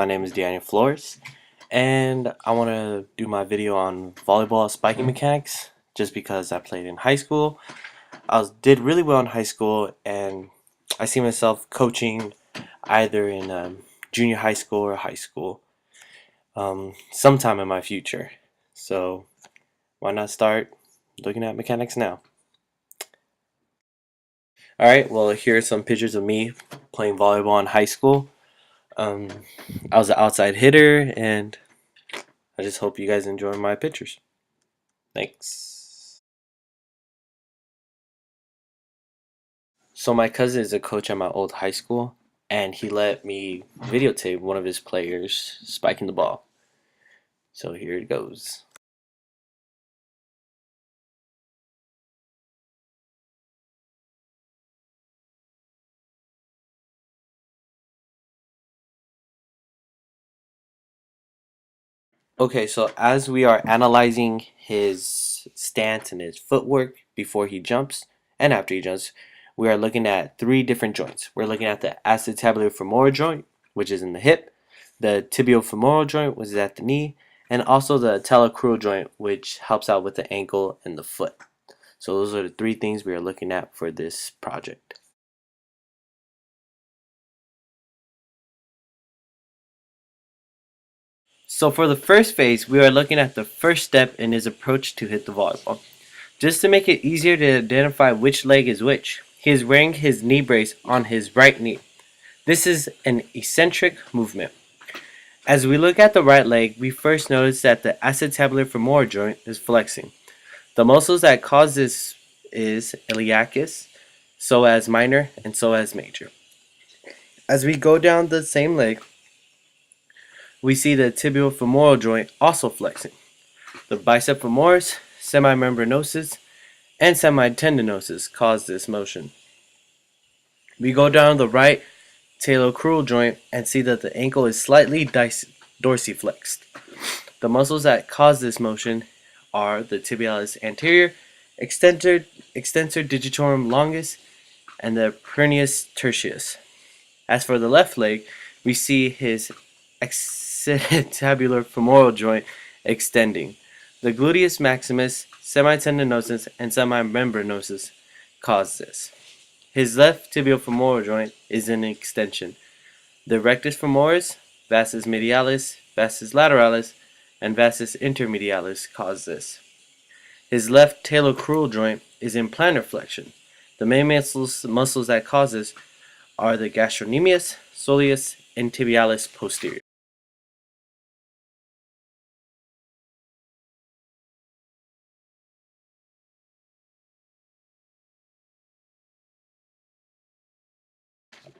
my name is Daniel Flores, and I want to do my video on volleyball spiking mechanics just because I played in high school. Did really well in high school, and I see myself coaching either in junior high school or high school sometime in my future. So why not start looking at mechanics now? Alright, well, here are some pictures of me playing volleyball in high school. Um, I was an outside hitter, and I just hope you guys enjoy my pictures. Thanks. So my cousin is a coach at my old high school, and he let me videotape one of his players spiking the ball. So here it goes. Okay, so as we are analyzing his stance and his footwork before he jumps and after he jumps, we are looking at three different joints. We're looking at the acetabular-femoral joint, which is in the hip, the tibial-femoral joint, which is at the knee, and also the talocrural joint, which helps out with the ankle and the foot. So those are the three things we are looking at for this project. So for the first phase, we are looking at the first step in his approach to hit the volleyball. Just to make it easier to identify which leg is which, he is wearing his knee brace on his right knee. This is an eccentric movement. As we look at the right leg, we first notice that the acetabular femoral joint is flexing. The muscles that cause this is iliacus, psoas minor, and psoas major. As we go down the same leg, we see the tibial femoral joint also flexing. The bicep femoris, semimembranosus, and semitendinosus cause this motion. We go down the right talocrural joint and see that the ankle is slightly dorsiflexed. The muscles that cause this motion are the tibialis anterior, extensor digitorum longus, and the peroneus tertius. As for the left leg, we see his acetabular femoral joint extending. The gluteus maximus, semitendinosus, and semimembranosus cause this. His left tibial femoral joint is in extension. The rectus femoris, vastus medialis, vastus lateralis, and vastus intermedialis cause this. His left talocrural joint is in plantar flexion. The main muscles that cause this are the gastrocnemius, soleus, and tibialis posterior.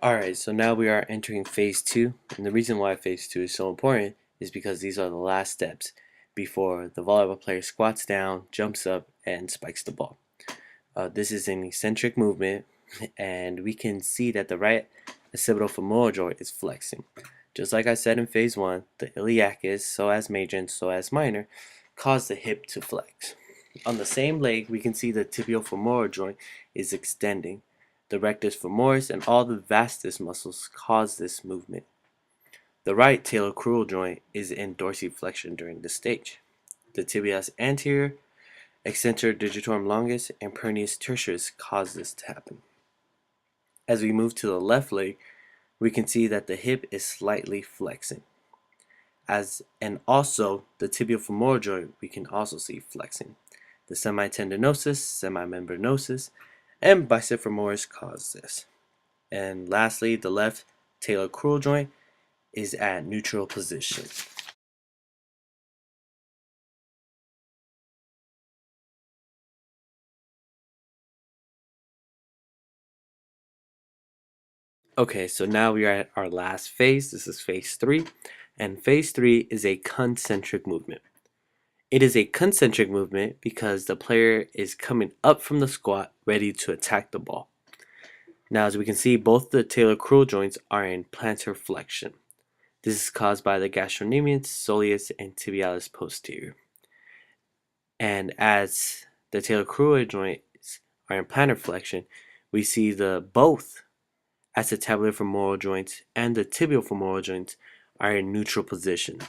Alright, so now we are entering phase 2, and the reason why phase 2 is so important is because these are the last steps before the volleyball player squats down, jumps up, and spikes the ball. This is an eccentric movement, and we can see that the right occipital-femoral joint is flexing. Just like I said in phase 1, the iliacus, psoas major, and psoas minor cause the hip to flex. On the same leg, we can see the tibial-femoral joint is extending. The rectus femoris and all the vastus muscles cause this movement. The right talocrural joint is in dorsiflexion during this stage. The tibialis anterior, extensor digitorum longus, and peroneus tertius cause this to happen. As we move to the left leg, we can see that the hip is slightly flexing. And also the tibial femoral joint we can also see flexing. The semitendinosus, semimembranosus, and bicep femoris cause this. And lastly, the left talocrural joint is at neutral position. Okay, so now we are at our last phase. This is phase 3, and phase 3 is a concentric movement. It is a concentric movement because the player is coming up from the squat ready to attack the ball. Now, as we can see, both the talocrural joints are in plantar flexion. This is caused by the gastrocnemius, soleus, and tibialis posterior. And as the talocrural joints are in plantar flexion, we see both acetabular femoral joints and the tibial femoral joints are in neutral position.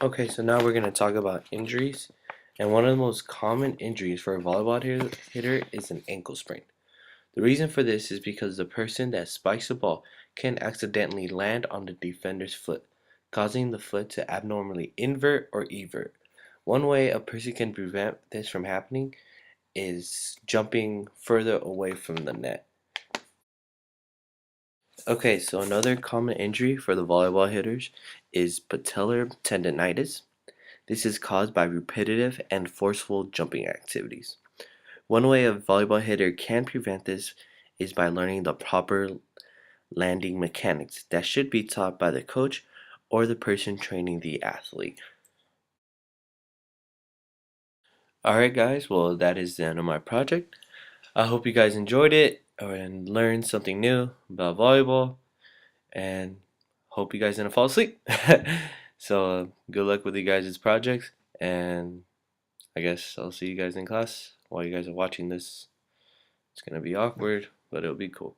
Okay, so now we're going to talk about injuries. And one of the most common injuries for a volleyball hitter is an ankle sprain. The reason for this is because the person that spikes the ball can accidentally land on the defender's foot, causing the foot to abnormally invert or evert. One way a person can prevent this from happening is jumping further away from the net. Okay, so another common injury for the volleyball hitters is patellar tendonitis. This is caused by repetitive and forceful jumping activities. One way a volleyball hitter can prevent this is by learning the proper landing mechanics that should be taught by the coach or the person training the athlete. Alright, guys, well, that is the end of my project. I hope you guys enjoyed it and learned something new about volleyball, and hope you guys didn't fall asleep. So, good luck with you guys' projects, and I guess I'll see you guys in class while you guys are watching this. It's gonna be awkward, but it'll be cool.